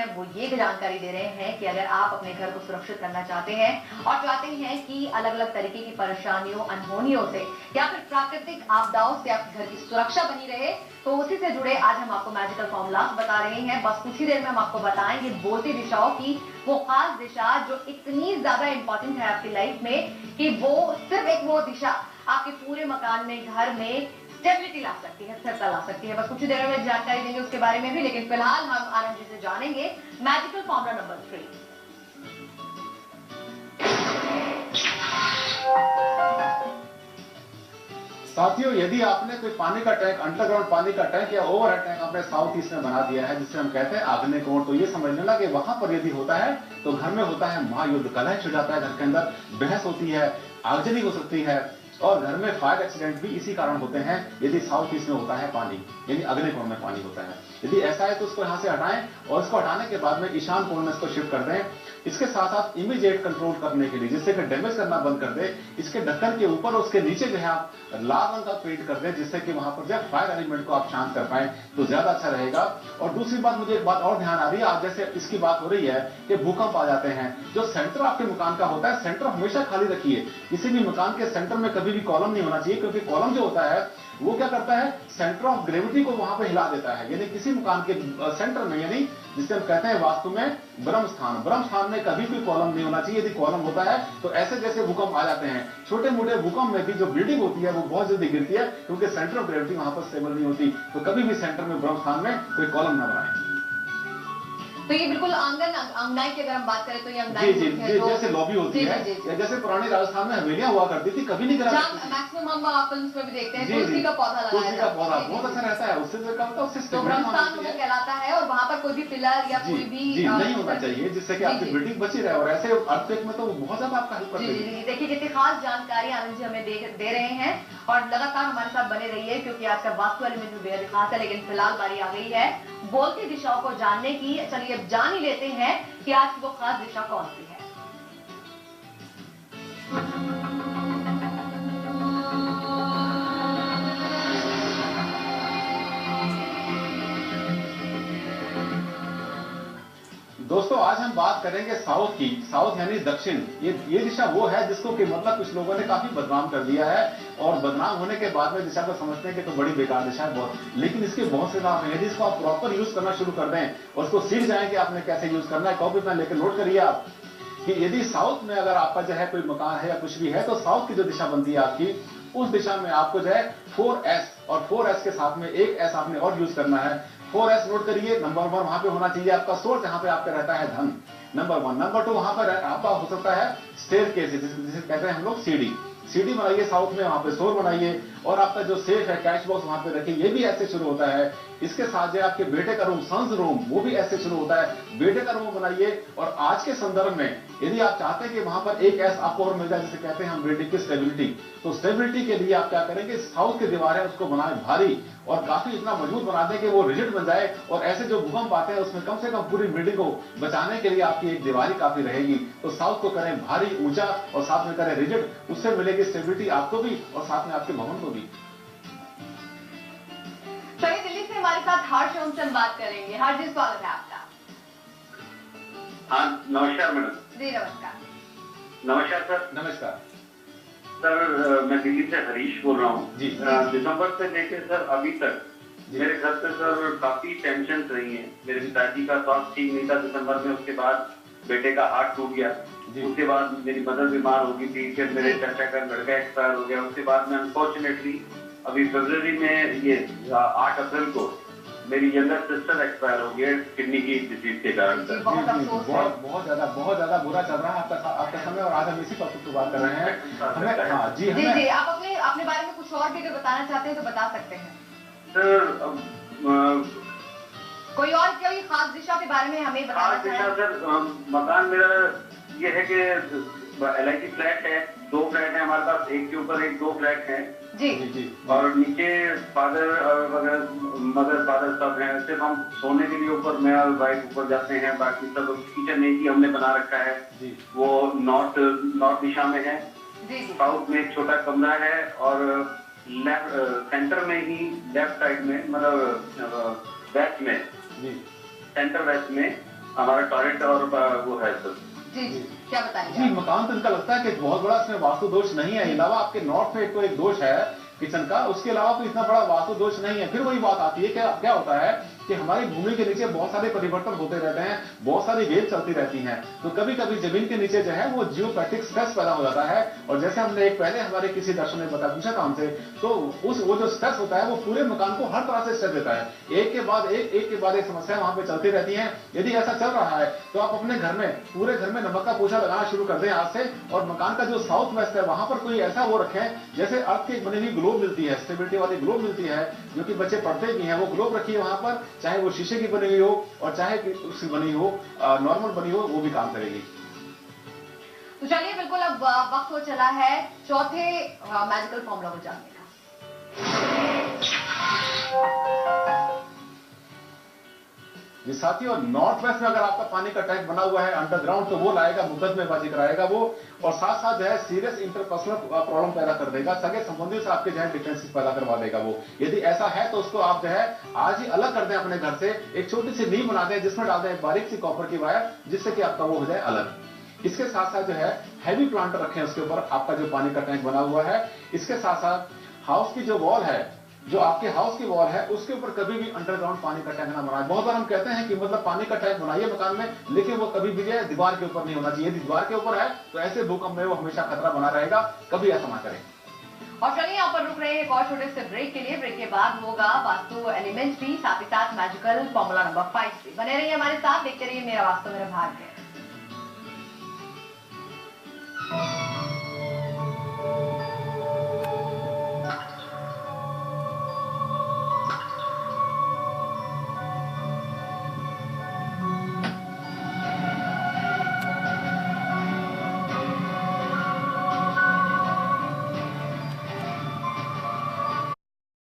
हैं वो ये जानकारी दे रहे हैं कि अगर आप अपने घर को सुरक्षित करना चाहते हैं और चाहते हैं कि अलग अलग तरीके की परेशानियों, अनहोनियों से या फिर प्राकृतिक आपदाओं से आपके घर की सुरक्षा बनी रहे, तो उसी से जुड़े आज हम आपको मैजिकल फॉर्मूला बता रहे हैं। बस कुछ ही देर में हम आपको बताएंगे बोलती दिशाओं की वो खास दिशा जो इतनी ज्यादा इंपॉर्टेंट है आपकी लाइफ में कि वो सिर्फ एक वो दिशा आपके पूरे मकान में, घर में स्टेबिलिटी ला सकती है, स्थिरता ला सकती है। बस कुछ ही देर में जानकारी देंगे उसके बारे में भी, लेकिन फिलहाल हम आनंद जी से जानेंगे मैजिकल फॉर्मूला नंबर 3। साथियों, यदि आपने कोई पानी का टैंक, अंडरग्राउंड पानी का टैंक या ओवरहेड टैंक अपने साउथ ईस्ट में बना दिया है, जिससे हम कहते हैं आग्नेय कोण, तो ये समझ लेना कि वहां पर यदि होता है तो घर में होता है महायुद्ध, कलह छिड़ जाता है, घर के अंदर बहस होती है, आगजनी हो सकती है और घर में फायर एक्सीडेंट भी इसी कारण होते हैं यदि साउथ ईस्ट में होता है पानी, यानी अग्नि कोण में पानी होता है। यदि ऐसा है तो उसको यहां से हटाएं और इसको हटाने के बाद में ईशान कोण में इसको शिफ्ट कर दें। इसके साथ साथ इमीडिएट कंट्रोल करने के लिए, जिससे कि डैमेज करना बंद कर दे, इसके ढक्कन के ऊपर और उसके नीचे जो है आप लाल रंग का पेंट कर दें, जिससे कि वहां पर जो फायर एलिमेंट को आप शांत कर पाए तो ज्यादा अच्छा रहेगा। और दूसरी बात, मुझे एक बात और ध्यान आ रही है, आज जैसे इसकी बात हो रही है कि भूकंप आ जाते हैं, जो सेंटर आपके मकान का होता है, सेंटर हमेशा खाली रखिए। किसी भी मकान के सेंटर में कभी भी कॉलम नहीं होना चाहिए, क्योंकि कॉलम जो होता है वो क्या करता है, सेंटर ऑफ ग्रेविटी को वहां पे हिला देता है। यानी किसी मकान के सेंटर में, यानी जिसे हम कहते हैं वास्तु में ब्रह्म स्थान में कभी भी कॉलम नहीं होना चाहिए। यदि कॉलम होता है तो ऐसे जैसे भूकंप आ जाते हैं, छोटे मोटे भूकंप में भी जो बिल्डिंग होती है वो बहुत जल्दी गिरती है, क्योंकि सेंटर ऑफ ग्रेविटी वहां पर स्टेबल नहीं होती। तो कभी भी सेंटर में ब्रह्म स्थान में कोई कॉलम न बनाए। तो ये बिल्कुल आंगन, अंगनाई की अगर हम बात करें तो ये अंगनाई जी, जैसे लॉबी होती है, या जैसे पुराने राजस्थान में हवेलियां हुआ करती थी, कभी नहीं करा। मैक्सिमम हम फिल्म्स में भी देखते हैं तुलसी का पौधा लगाया, तुलसी का पौधा बहुत अच्छा रहता है, उससे क्या होता है, उससे तो ब्रह्मस्थान वो कहलाता है और वहां पर कोई भी पिलर या कोई भी नहीं होना चाहिए, जिससे कि आपकी बिल्डिंग बची रहे। और ऐसे अर्थक्वेक में तो बहुत ज्यादा आपका हेल्प करती है। देखिए कितनी खास जानकारी आनंद जी हमें दे रहे हैं और लगातार हमारे साथ बने रहिए, क्योंकि आज का वास्तु एलिमेंट भी बेहद खास है। लेकिन फिलहाल बारी आ गई है बोलती दिशाओं को जानने की। चलिए अब जान ही लेते हैं कि आज की वो खास दिशा कौन सी है। दोस्तों, आज हम बात करेंगे साउथ की। साउथ यानी दक्षिण। ये दिशा वो है जिसको कि मतलब कुछ लोगों ने काफी बदनाम कर दिया है, और बदनाम होने के बाद में दिशा को समझते हैं कि तो बड़ी बेकार दिशा है बहुत, लेकिन इसके बहुत से लाभ हैं। यदि इसको आप प्रॉपर यूज करना शुरू कर दें और उसको सीख जाएं कि आपने कैसे यूज करना है, कॉपी पेन लेकर नोट करिए आप कि यदि साउथ में अगर आपका जो है कोई मकान है या कुछ भी है, तो साउथ की जो दिशा बनती है आपकी, उस दिशा में आपको जो है 4S और 4S के साथ में एक S आपने और यूज करना है। 4S नोट करिए। नंबर 1 वहां पे होना चाहिए आपका सोर्स, जहां पे आपका रहता है धन, नंबर 1। नंबर 2 वहां पर आपका हो सकता है स्टेयरकेस, जिसे कहते हैं हम लोग सीढ़ी बनाइए साउथ में, वहां पे सोर बनाइए। और आपका जो सेफ है, कैश बॉक्स वहां पे रखिए, ये भी ऐसे शुरू होता है। इसके साथ जो आपके बेटे का रूम, सन्स रूम, वो भी ऐसे शुरू होता है, बेटे का रूम बनाइए। और आज के संदर्भ में यदि आप चाहते हैं कि वहां पर एक S आपको और मिल जाए, जिसे कहते हैं हम बिल्डिंग की स्टेबिलिटी, तो स्टेबिलिटी के लिए आप क्या करेंगे, साउथ की दीवार है उसको बनाए भारी और काफी इतना मजबूत बना दें कि वो रिजिड बन जाए, और ऐसे जो भूकंप आते हैं उसमें कम से कम पूरी बिल्डिंग को बचाने के लिए आपकी एक दीवार काफी रहेगी। तो साउथ को करें भारी, ऊंचा, और साथ में करें रिजिड, उससे मिलेगी स्टेबिलिटी आपको भी और साथ में आपके भवन को भी। चलिए दिल्ली से हमारे साथ हर्ष, उनसे हम बात करेंगे। हर्ष जी, स्वागत है आपका। हाँ, नमस्कार मैडम। जी नमस्कार। नमस्कार सर। नमस्कार सर, मैं दिल्ली से हरीश बोल रहा हूँ। जी। दिसंबर से लेकर सर अभी तक मेरे घर पे सर काफी टेंशन रही है। मेरे पिताजी का स्वास्थ्य ठीक नहीं था दिसंबर में, उसके बाद बेटे का हार्ट टूट गया, उसके बाद मेरी मदर बीमार हो गई थी, फिर मेरे चाचा का लड़का एक्सपायर हो गया, उसके बाद में अनफॉर्चुनेटली अभी फरवरी में ये 8 अप्रैल को मेरी यंगर सिस्टर एक्सपायर हो गई किडनी की डिजीज के कारण। बहुत ज्यादा बुरा चल रहा है आपका समय, और आज हम इसी टॉपिक पर बात कर रहे हैं। जी, आप अपने बारे में कुछ और भी अगर बताना चाहते हैं तो बता सकते हैं सर। कोई खास दिशा के बारे में हमें बताना खास दिशा सर, मकान मेरा ये है कि LIC फ्लैट है, 2 फ्लैट है हमारे पास, एक के ऊपर एक 2 फ्लैट है जी। और नीचे फादर वगैरह, मदर फादर सब हैं। सिर्फ हम सोने के लिए ऊपर, मैं और वाइफ ऊपर जाते हैं, बाकी सब किचन एक ही हमने बना रखा है, वो नॉर्थ दिशा में है। साउथ में एक छोटा कमरा है, और लेफ्ट सेंटर में ही लेफ्ट साइड में, मतलब वेस्ट में, सेंटर वेस्ट में हमारा टॉयलेट और वो है सर। जी जी, क्या बताएंगे? जी, मकान तो इनका लगता है कि बहुत बड़ा इसमें वास्तु दोष नहीं है, अलावा आपके नॉर्थ में एक दोष है किचन का, उसके अलावा तो इतना बड़ा वास्तु दोष नहीं है। फिर वही बात आती है कि क्या होता है कि हमारी भूमि के नीचे बहुत सारे परिवर्तन होते रहते हैं, बहुत सारी वेव चलती रहती हैं, तो कभी कभी जमीन के नीचे जो है वो जियोपैथिक स्ट्रेस पैदा हो जाता है। और जैसे हमने एक पहले हमारे किसी दर्शक ने पूछा था हमसे, तो वो जो स्ट्रेस होता है वो पूरे मकान को हर तरह से स्ट्रेस देता है। एक के बाद एक समस्या वहां पे चलती रहती है। यदि ऐसा चल रहा है तो आप अपने घर में, पूरे घर में नमक का पोछा लगाना शुरू कर दें आज से, और मकान का जो साउथ वेस्ट है वहां पर कोई ऐसा वो रखें जैसे अर्थ की बनी हुई ग्लोब मिलती है, स्टेबिलिटी वाली ग्लोब मिलती है, जो कि बच्चे पढ़ते भी हैं, वो ग्लोब रखिए वहां पर, चाहे वो शीशे की बनी हुई हो और चाहे उसकी बनी हो नॉर्मल बनी हो, वो भी काम करेगी। तो चलिए बिल्कुल अब वक्त हो चला है चौथे मैजिकल फॉर्मूला को जानने का। जी साथियों, नॉर्थ वेस्ट में अगर आपका पानी का टैंक बना हुआ है अंडरग्राउंड, तो वो लाएगा मुकदमेबाजी कराएगा वो, और साथ साथ जो है सीरियस इंटरपर्सनल प्रॉब्लम पैदा कर देगा, सगे संबंधियों से आपके जो है डिफेंसेस पैदा करवा देगा वो। यदि ऐसा है तो उसको आप जो है आज ही अलग कर दें अपने घर से, एक छोटी सी नींव बना दें जिसमें डाल दें बारीक सी कॉपर की वायर, जिससे कि आपका वो हो जाए अलग। इसके साथ साथ जो है हैवी प्लांट रखें उसके ऊपर आपका जो पानी का टैंक बना हुआ है। इसके साथ साथ हाउस की जो वॉल है, जो आपके हाउस की वॉल है, उसके ऊपर कभी भी अंडरग्राउंड पानी का टैंक ना बनाए। बहुत बार हम कहते हैं कि मतलब पानी का टैंक बनाइए मकान में, लेकिन वो कभी भी जो दीवार के ऊपर नहीं होना चाहिए। यदि दीवार के ऊपर है तो ऐसे भूकंप में वो हमेशा खतरा बना रहेगा, कभी ऐसा ना करें। और चलिए यहाँ पर रुक रहे हैं एक और छोटे से ब्रेक के लिए। ब्रेक के बाद होगा वास्तु एलिमेंट भी, साथ ही साथ मैजिकल फॉर्मूला नंबर 5 भी। बने रहिए हमारे साथ, देखते रहिए मेरा वास्तु मेरा भाग्य।